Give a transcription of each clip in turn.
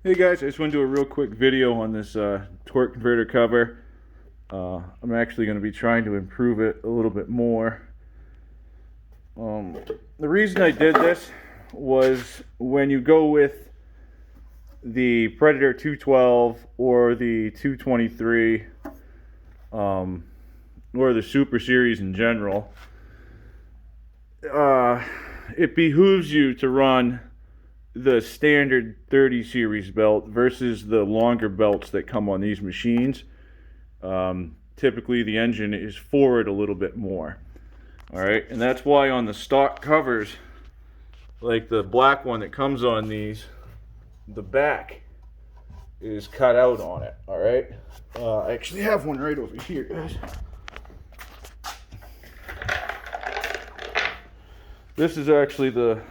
Hey guys, I just want to do a real quick video on this torque converter cover. I'm actually going to be trying to improve it a little bit more. The reason I did this was when you go with the Predator 212 or the 223 or the Super Series in general, it behooves you to run the standard 30 series belt versus the longer belts that come on these machines. Typically the engine is forward a little bit more. Alright, and that's why on the stock covers, like the black one that comes on these, the back is cut out on it. Alright, I actually have one right over here, guys. This is actually the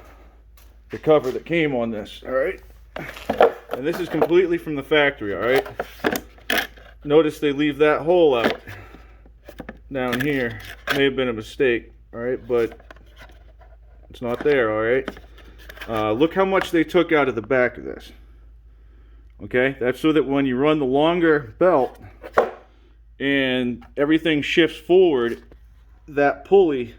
cover that came on this, alright? And this is completely from the factory, alright? Notice they leave that hole out down here. May have been a mistake, alright, but it's not there, alright? Look how much they took out of the back of this. Okay, that's so that when you run the longer belt and everything shifts forward, that pulley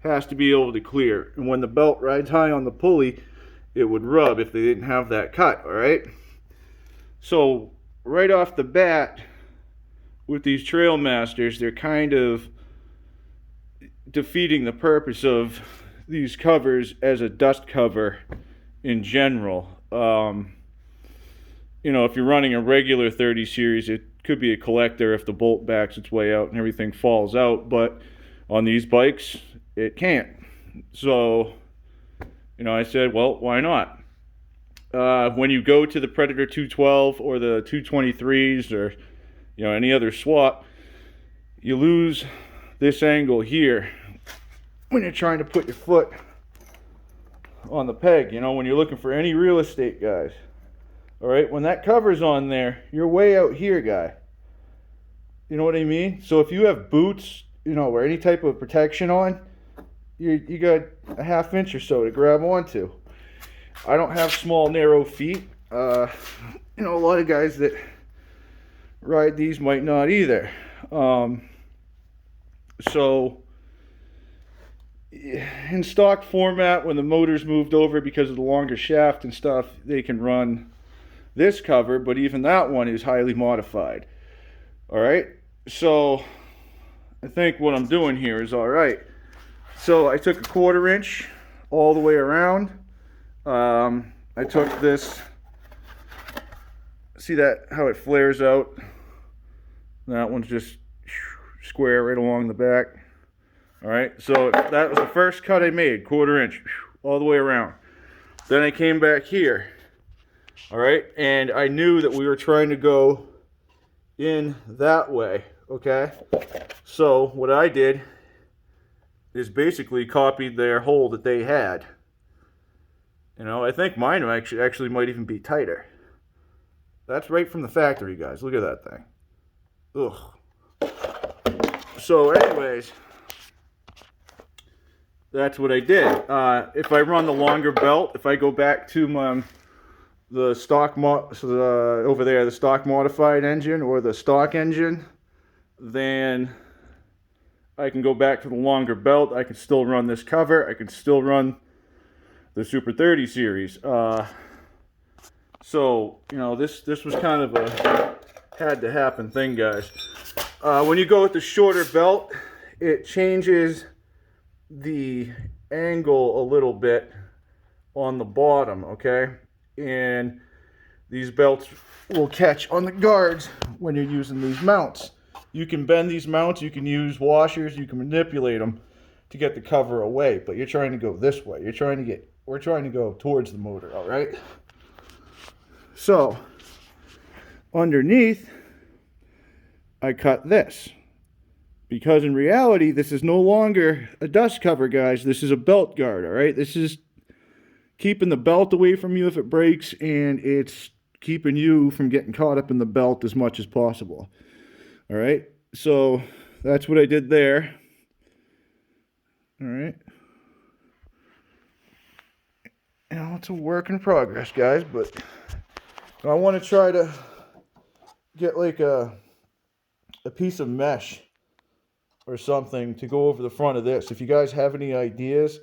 has to be able to clear. And when the belt rides high on the pulley, it would rub if they didn't have that cut, alright? So, right off the bat, with these Trailmasters, they're kind of defeating the purpose of these covers as a dust cover in general. You know, if you're running a regular 30 series, it could be a collector if the bolt backs its way out and everything falls out, but on these bikes, it can't. So, you know, I said, well, why not? When you go to the Predator 212 or the 223s or, you know, any other swap, you lose this angle here when you're trying to put your foot on the peg, you know, when you're looking for any real estate, guys. All right, when that cover's on there, you're way out here, guy. You know what I mean? So if you have boots, you know, or any type of protection on, you got a half inch or so to grab onto. I don't have small, narrow feet. You know, a lot of guys that ride these might not either. So, in stock format, when the motor's moved over because of the longer shaft and stuff, they can run this cover, but even that one is highly modified. Alright, so I think what I'm doing here is alright. So I took a 1/4 inch all the way around. I took this, see that how it flares out? That one's just square right along the back. Alright, so that was the first cut I made, 1/4 inch, all the way around. Then I came back here. Alright, and I knew that we were trying to go in that way, okay? So what I did is basically copied their hole that they had. You know, I think mine actually might even be tighter. That's right from the factory, guys. Look at that thing. Ugh. So anyways, that's what I did. If I run the longer belt, if I go back to the stock over there, the stock modified engine or the stock engine, then I can go back to the longer belt. I can still run this cover. I can still run the Super 30 series. So, you know, this was kind of a had to happen thing, guys. When you go with the shorter belt, it changes the angle a little bit on the bottom, okay? And these belts will catch on the guards when you're using these mounts. You can bend these mounts, you can use washers, you can manipulate them to get the cover away, but you're trying to go this way. We're trying to go towards the motor, all right? So, underneath, I cut this. Because in reality, this is no longer a dust cover, guys. This is a belt guard, all right? This is keeping the belt away from you if it breaks, and it's keeping you from getting caught up in the belt as much as possible. All right, so that's what I did there. All right. You know, it's a work in progress, guys, but I want to try to get like a piece of mesh or something to go over the front of this. If you guys have any ideas,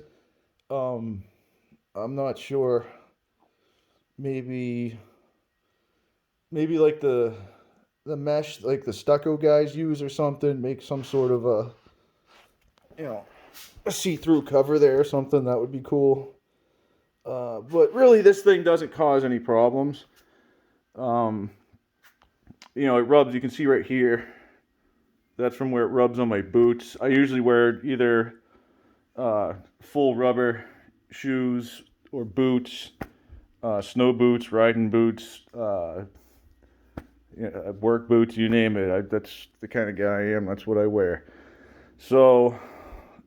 I'm not sure. Maybe like the mesh like the stucco guys use or something. Make some sort of a, you know, a see-through cover there or something. That would be cool. But really, this thing doesn't cause any problems. You know, it rubs. You can see right here. That's from where it rubs on my boots. I usually wear either full rubber shoes or boots, snow boots, riding boots, work boots, you name it. That's the kind of guy I am. That's what I wear. So,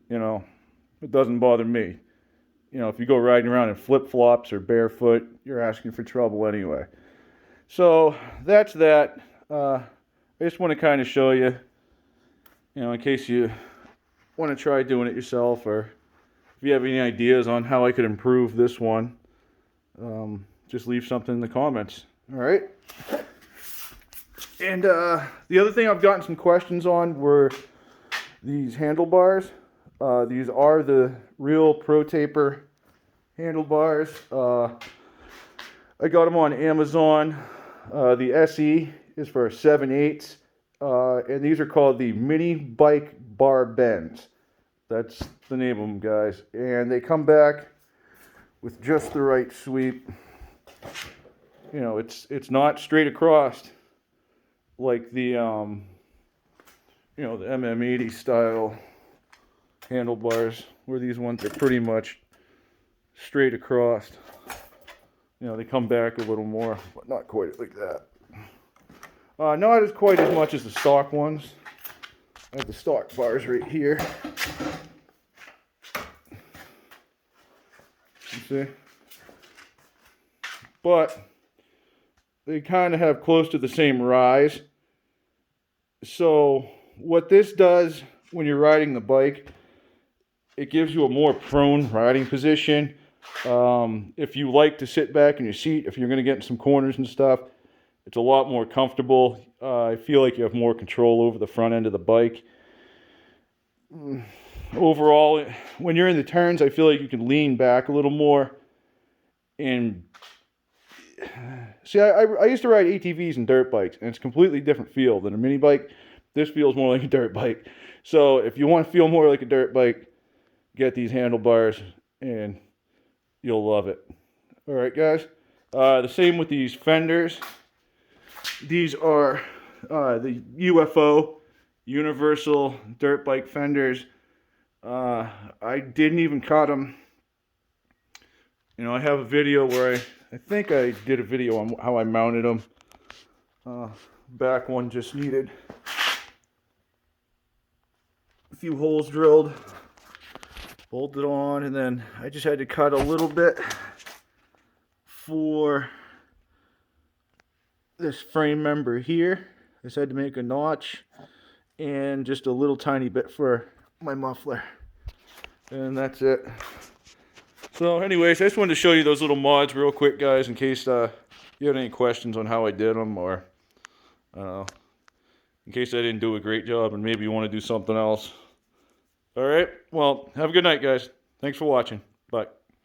you know, it doesn't bother me. You know, if you go riding around in flip-flops or barefoot, you're asking for trouble anyway. So, that's that. I just want to kind of show you, you know, in case you want to try doing it yourself, or if you have any ideas on how I could improve this one, just leave something in the comments. All right? And the other thing I've gotten some questions on were these handlebars. These are the real Pro Taper handlebars. I got them on Amazon. The SE is for 7/8, and these are called the mini bike bar bends. That's the name of them, guys. And they come back with just the right sweep. You know, it's not straight across like the you know, the MM80 style handlebars, where these ones are pretty much straight across. You know, they come back a little more, but not quite like that. Not as quite as much as the stock ones. I have the stock bars right here. You see? But they kind of have close to the same rise. So what this does when you're riding the bike, it gives you a more prone riding position. If you like to sit back in your seat, if you're going to get in some corners and stuff, it's a lot more comfortable. I feel like you have more control over the front end of the bike. Overall, when you're in the turns, I feel like you can lean back a little more. And see, I used to ride ATVs and dirt bikes, and it's a completely different feel than a mini bike. This feels more like a dirt bike. So if you want to feel more like a dirt bike, get these handlebars and you'll love it. All right, guys. The same with these fenders. These are the UFO Universal Dirt Bike Fenders. I didn't even cut them. You know, I have a video where I think I did a video on how I mounted them. Back one just needed a few holes drilled, bolted on, and then I just had to cut a little bit for this frame member here. I just had to make a notch and just a little tiny bit for my muffler, and that's it. So anyways, I just wanted to show you those little mods real quick, guys, in case you had any questions on how I did them, or in case I didn't do a great job and maybe you want to do something else. All right, well, have a good night, guys. Thanks for watching. Bye.